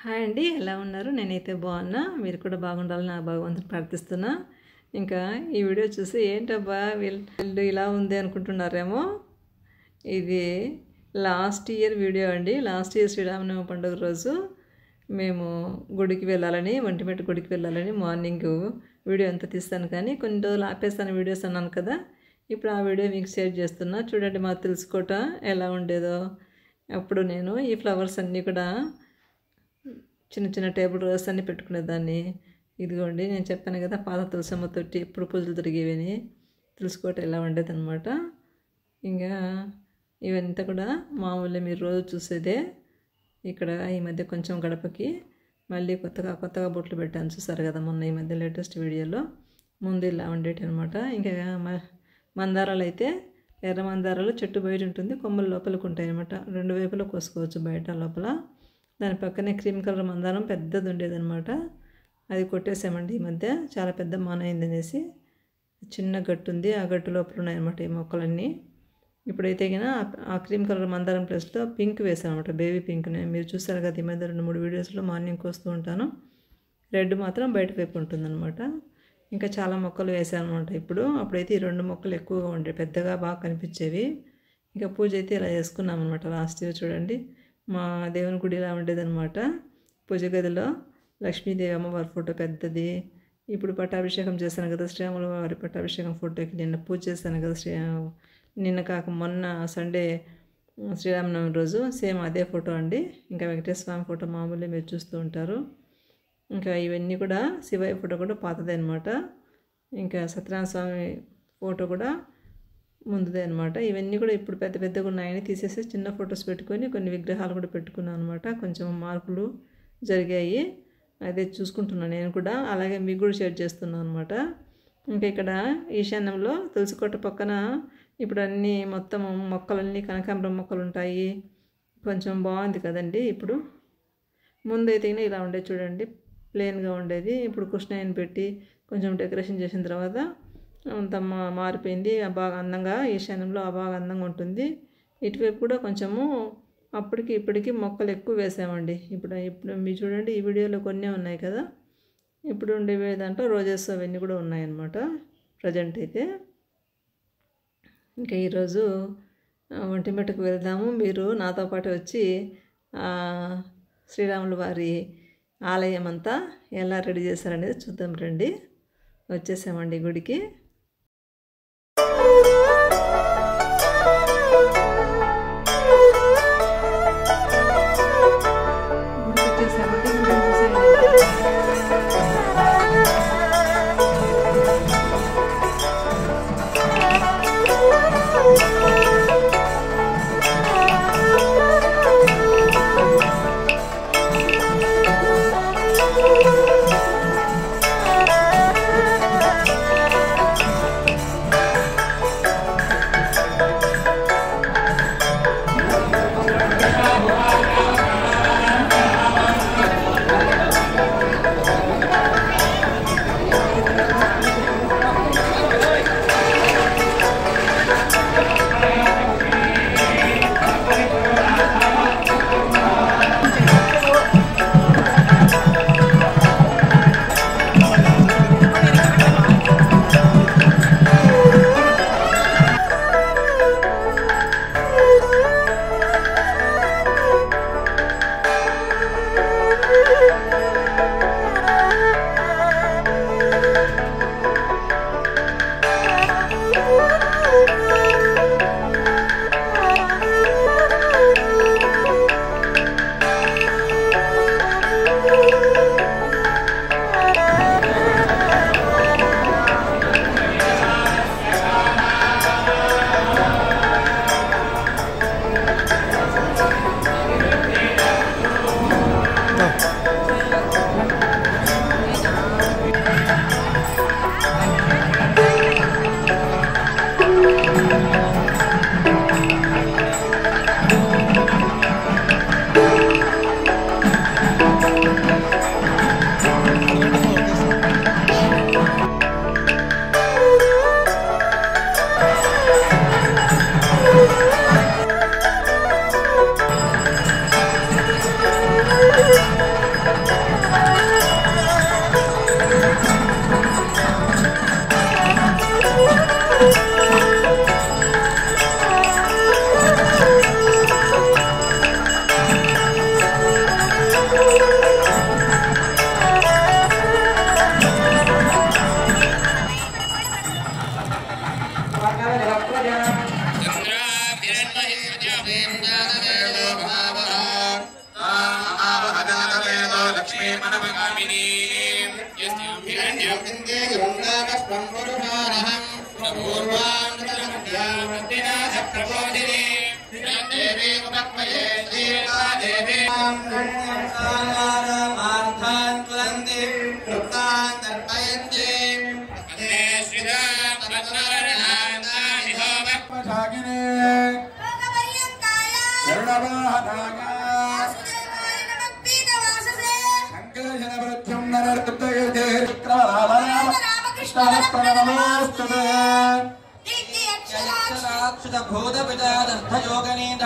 Hi అండి, ఎలా ఉన్నారు? నేనైతే బాగున్నా. మీరు కూడా బాగుండాలని నా భగవంతుని ప్రార్థిస్తున్నా. ఇంకా ఈ వీడియో చూసి ఏంటబ్బా వీళ్ళు ఇలా ఉంది అనుకుంటున్నారేమో. ఇది లాస్ట్ ఇయర్ వీడియో అండి. లాస్ట్ ఇయర్ శ్రీరామనవమి పండుగ రోజు మేము గుడికి వెళ్ళాలని, ఒంటిమిట్ట గుడికి వెళ్ళాలని మార్నింగ్ వీడియో అంతా తీస్తాను, కానీ కొన్ని రోజులు ఆపేస్తాను వీడియోస్ అన్నాను కదా. ఇప్పుడు ఆ వీడియో మీకు షేర్ చేస్తున్నా. చూడండి, మా తెలుసుకోట ఎలా ఉండేదో. అప్పుడు నేను ఈ ఫ్లవర్స్ అన్నీ కూడా చిన్న చిన్న టేబుల్ రోస్ అన్నీ పెట్టుకునేదాన్ని. ఇదిగోండి, నేను చెప్పాను కదా పాత తులసమ్మ తొట్టి ఎప్పుడు పూజలు తిరిగేవని. తెలుసుకోట ఎలా ఉండేదన్నమాట. ఇంకా ఇవంతా కూడా మామూలుగా మీరు రోజు చూసేదే. ఇక్కడ ఈ మధ్య కొంచెం గడపకి మళ్ళీ కొత్తగా బొట్లు పెట్టాను, చూసారు కదా మొన్న ఈ మధ్య లేటెస్ట్ వీడియోలో. ముందు ఇలా ఉండేటి అనమాట. ఇంకా మందారాలు అయితే ఎర్ర మందారాలు చెట్టు బయట ఉంటుంది, కొమ్మలు లోపలికి ఉంటాయి అనమాట. రెండు వైపులా కోసుకోవచ్చు, బయట లోపల. దాని పక్కనే క్రీమ్ కలర్ మందారం పెద్దది ఉండేదన్నమాట. అది కొట్టేసామండి ఈ మధ్య, చాలా పెద్ద మానైంది అనేసి. చిన్న గట్టు ఉంది, ఆ గట్టు లోపల ఉన్నాయన్నమాట ఈ మొక్కలన్నీ. ఇప్పుడైతే కన్నా ఆ క్రీమ్ కలర్ మందారం ప్లేస్లో పింక్ వేసామన్నమాట, బేబీ పింక్. మీరు చూసారు కదా ఈ మధ్య 2-3 వీడియోస్లో మార్నింగ్ వస్తూ ఉంటాను. రెడ్ మాత్రం బయట వైపు ఉంటుందన్నమాట. ఇంకా చాలా మొక్కలు వేసాను అనమాట ఇప్పుడు. అప్పుడైతే ఈ 2 మొక్కలు ఎక్కువగా ఉండే, పెద్దగా బాగా కనిపించేవి. ఇంకా పూజ అయితే ఇలా చేసుకున్నాం అనమాట లాస్ట్ ఇయర్. చూడండి, మా దేవుని గుడి ఇలా ఉండేదన్నమాట. పూజ గదిలో లక్ష్మీదేవి అమ్మవారి ఫోటో పెద్దది. ఇప్పుడు పట్టాభిషేకం చేశాను కదా, శ్రీరాముల వారి పట్టాభిషేకం ఫోటోకి నిన్న పూజ చేశాను కదా. నిన్న కాక మొన్న సండే శ్రీరామనవమి రోజు సేమ్ అదే ఫోటో అండి. ఇంకా వెంకటేశ్వర స్వామి ఫోటో మామూలుగా మీరు చూస్తూ ఉంటారు. ఇంకా ఇవన్నీ కూడా శివయ్య ఫోటో కూడా పాతదే అనమాట. ఇంకా సత్యనారాయణ స్వామి ఫోటో కూడా ముందుదే అనమాట. ఇవన్నీ కూడా ఇప్పుడు పెద్దగా ఉన్నాయని తీసేసి చిన్న ఫొటోస్ పెట్టుకొని కొన్ని విగ్రహాలు కూడా పెట్టుకున్నాను అనమాట. కొంచెం మార్పులు జరిగాయి, అదే చూసుకుంటున్నాను నేను కూడా. అలాగే మీకు కూడా షేర్ చేస్తున్నాను అనమాట. ఇంకా ఇక్కడ ఈశాన్యంలో తులసికోట పక్కన ఇప్పుడు అన్నీ మొత్తం మొక్కలన్నీ కనకాంబరం మొక్కలు ఉంటాయి. కొంచెం బాగుంది కదండి. ఇప్పుడు ముందైతే ఇలా ఉండేది చూడండి, ప్లెయిన్గా ఉండేది. ఇప్పుడు కృష్ణయ్యని పెట్టి కొంచెం డెకరేషన్ చేసిన తర్వాత అంత మారిపోయింది, బాగా అందంగా. ఈశాన్యంలో బాగా అందంగా ఉంటుంది. ఇటువైపు కూడా కొంచెము అప్పటికి ఇప్పటికి మొక్కలు ఎక్కువ వేసామండి. ఇప్పుడు మీరు చూడండి, ఈ వీడియోలో కొన్ని ఉన్నాయి కదా. ఇప్పుడు ఉండేవి దాంట్లో రోజెస్ అవన్నీ కూడా ఉన్నాయన్నమాట ప్రజెంట్ అయితే. ఇంకా ఈరోజు ఒంటిమిట్టకు వెళ్దాము. మీరు నాతో పాటు వచ్చి శ్రీరాముల వారి ఆలయం అంతా ఎలా రెడీ చేశారనేది చూద్దాం రండి. వచ్చేసామండి గుడికి. భూత